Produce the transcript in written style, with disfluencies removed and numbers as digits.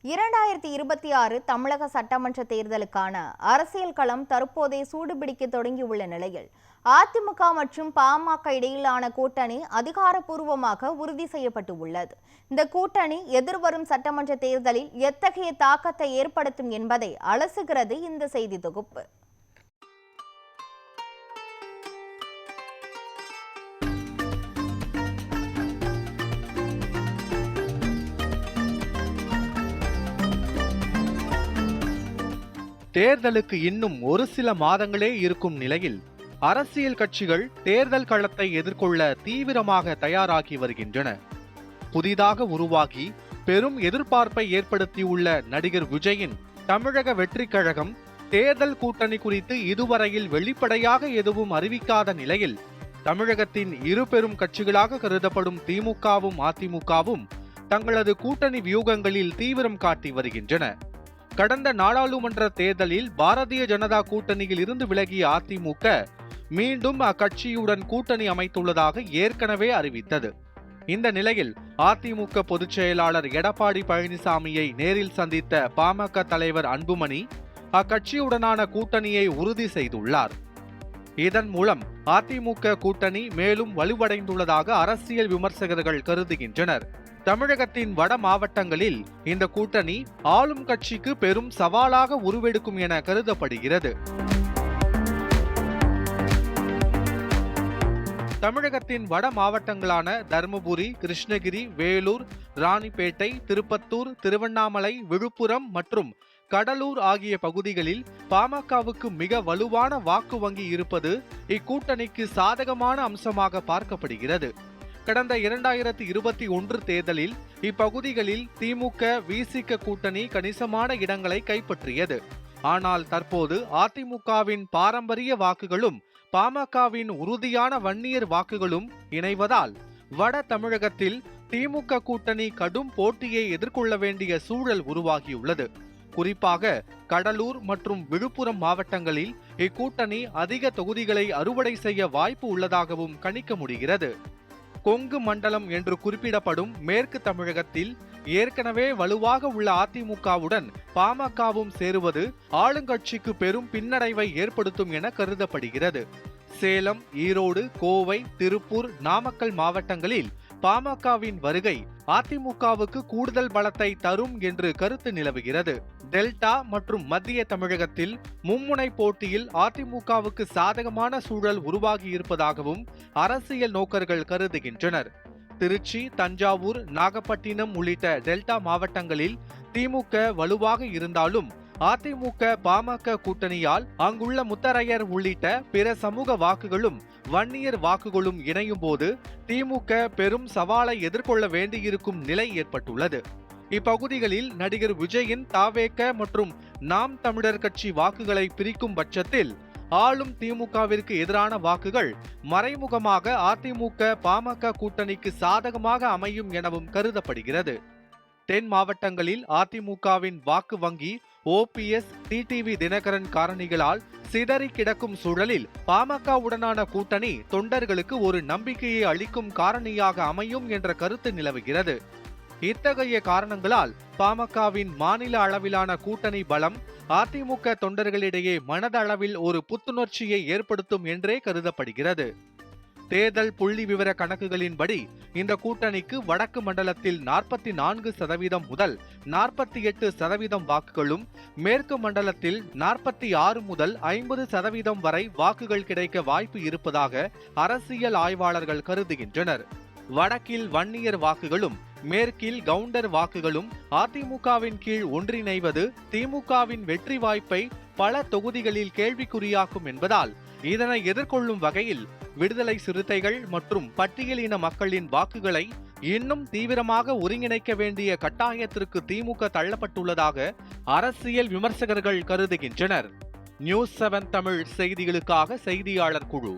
2026 தமிழக சட்டமன்ற தேர்தலுக்கான அரசியல் களம் தற்போதே சூடுபிடிக்க தொடங்கியுள்ள நிலையில் அதிமுக மற்றும் பாமக இடையிலான கூட்டணி அதிகாரப்பூர்வமாக உறுதி செய்யப்பட்டு உள்ளது. இந்த கூட்டணி எதிர்வரும் சட்டமன்ற தேர்தலில் எத்தகைய தாக்கத்தை ஏற்படுத்தும் என்பதை அலசுகிறது இந்த செய்தி தொகுப்பு. தேர்தலுக்கு இன்னும் ஒரு சில மாதங்களே இருக்கும் நிலையில் அரசியல் கட்சிகள் தேர்தல் களத்தை எதிர்கொள்ள தீவிரமாக தயாராகி வருகின்றன. புதிதாக உருவாகி பெரும் எதிர்பார்ப்பை ஏற்படுத்தியுள்ள நடிகர் விஜயின் தமிழக வெற்றிக் கழகம் தேர்தல் கூட்டணி குறித்து இதுவரையில் வெளிப்படையாக எதுவும் அறிவிக்காத நிலையில் தமிழகத்தின் இரு பெரும் கட்சிகளாக கருதப்படும் திமுகவும் அதிமுகவும் தங்களது கூட்டணி வியூகங்களில் தீவிரம் காட்டி வருகின்றன. கடந்த நாடாளுமன்ற தேர்தலில் பாரதிய ஜனதா கூட்டணியில் இருந்து விலகிய அதிமுக மீண்டும் அக்கட்சியுடன் கூட்டணி அமைத்துள்ளதாக ஏற்கனவே அறிவித்தது. இந்த நிலையில் அதிமுக பொதுச் செயலாளர் எடப்பாடி பழனிசாமியை நேரில் சந்தித்த பாமக தலைவர் அன்புமணி அக்கட்சியுடனான கூட்டணியை உறுதி செய்துள்ளார். இதன் மூலம் அதிமுக கூட்டணி மேலும் வலுவடைந்துள்ளதாக அரசியல் விமர்சகர்கள் கருதுகின்றனர். தமிழகத்தின் வட மாவட்டங்களில் இந்த கூட்டணி ஆளும் கட்சிக்கு பெரும் சவாலாக உருவெடுக்கும் என கருதப்படுகிறது. தமிழகத்தின் வட மாவட்டங்களான தருமபுரி, கிருஷ்ணகிரி, வேலூர், ராணிப்பேட்டை, திருப்பத்தூர், திருவண்ணாமலை, விழுப்புரம் மற்றும் கடலூர் ஆகிய பகுதிகளில் பாமகவுக்கு மிக வலுவான வாக்கு வங்கி இருப்பது இக்கூட்டணிக்கு சாதகமான அம்சமாக பார்க்கப்படுகிறது. கடந்த 2021 தேர்தலில் இப்பகுதிகளில் திமுக விசிக கூட்டணி கணிசமான இடங்களை கைப்பற்றியது. ஆனால் தற்போது அதிமுகவின் பாரம்பரிய வாக்குகளும் பாமகவின் உறுதியான வன்னியர் வாக்குகளும் இணைவதால் வட தமிழகத்தில் திமுக கூட்டணி கடும் போட்டியை எதிர்கொள்ள வேண்டிய சூழல் உருவாகியுள்ளது. குறிப்பாக கடலூர் மற்றும் விழுப்புரம் மாவட்டங்களில் இக்கூட்டணி அதிக தொகுதிகளை அறுவடை செய்ய வாய்ப்பு உள்ளதாகவும் கணிக்க முடிகிறது. கொங்கு மண்டலம் என்று குறிப்பிடப்படும் மேற்கு தமிழகத்தில் ஏற்கனவே வலுவாக உள்ள அதிமுகவுடன் பாமகவும் சேருவது ஆளுங்கட்சிக்கு பெரும் பின்னடைவை ஏற்படுத்தும் என கருதப்படுகிறது. சேலம், ஈரோடு, கோவை, திருப்பூர், நாமக்கல் மாவட்டங்களில் பாமகவின் வருகை அதிமுகவுக்கு கூடுதல் பலத்தை தரும் என்று கருத்து நிலவுகிறது. டெல்டா மற்றும் மத்திய தமிழகத்தில் மும்முனை போட்டியில் அதிமுகவுக்கு சாதகமான சூழல் உருவாகி இருப்பதாகவும் அரசியல் நோக்கர்கள் கருதுகின்றனர். திருச்சி, தஞ்சாவூர், நாகப்பட்டினம் உள்ளிட்ட டெல்டா மாவட்டங்களில் திமுக வலுவாக இருந்தாலும் அதிமுக பாமக கூட்டணியால் அங்குள்ள முத்தரையர் உள்ளிட்ட பிற சமூக வாக்குகளும் வன்னியர் வாக்குகளும் இணையும் போது திமுக பெரும் சவாலை எதிர்கொள்ள வேண்டியிருக்கும் நிலை ஏற்பட்டுள்ளது. இப்பகுதிகளில் நடிகர் விஜயின் தாவேக மற்றும் நாம் தமிழர் கட்சி வாக்குகளை பிரிக்கும் பட்சத்தில் ஆளும் திமுகவிற்கு எதிரான வாக்குகள் மறைமுகமாக அதிமுக பாமக கூட்டணிக்கு சாதகமாக அமையும் எனவும் கருதப்படுகிறது. தென் மாவட்டங்களில் அதிமுகவின் வாக்கு வங்கி ஓபிஎஸ், டிடிவி தினகரன் காரணிகளால் சிதறி கிடக்கும் சூழலில் பாமகவுடனான கூட்டணி தொண்டர்களுக்கு ஒரு நம்பிக்கையை அளிக்கும் காரணியாக அமையும் என்ற கருத்து நிலவுகிறது. இத்தகைய காரணங்களால் பாமகவின் மாநில அளவிலான கூட்டணி பலம் அதிமுக தொண்டர்களிடையே மனதளவில் ஒரு புத்துணர்ச்சியை ஏற்படுத்தும் என்றே கருதப்படுகிறது. தேர்தல் புள்ளி விவர கணக்குகளின்படி இந்த கூட்டணிக்கு வடக்கு மண்டலத்தில் 44% முதல் 48% வாக்குகளும், மேற்கு மண்டலத்தில் 46 முதல் 50% வரை வாக்குகள் கிடைக்க வாய்ப்பு இருப்பதாக அரசியல் ஆய்வாளர்கள் கருதுகின்றனர். வடக்கில் வன்னியர் வாக்குகளும் மேற்கில் கவுண்டர் வாக்குகளும் அதிமுகவின் கீழ் ஒன்றிணைவது திமுகவின் வெற்றி வாய்ப்பை பல தொகுதிகளில் கேள்விக்குறியாக்கும் என்பதால் இதனை எதிர்கொள்ளும் வகையில் விடுதலை சிறுத்தைகள் மற்றும் பட்டியலின மக்களின் வாக்குகளை இன்னும் தீவிரமாக ஒருங்கிணைக்க வேண்டிய கட்டாயத்திற்கு திமுக தள்ளப்பட்டுள்ளதாக அரசியல் விமர்சகர்கள் கருதுகின்றனர். நியூஸ் 7 தமிழ் செய்திகளுக்காக செய்தியாளர் குழு.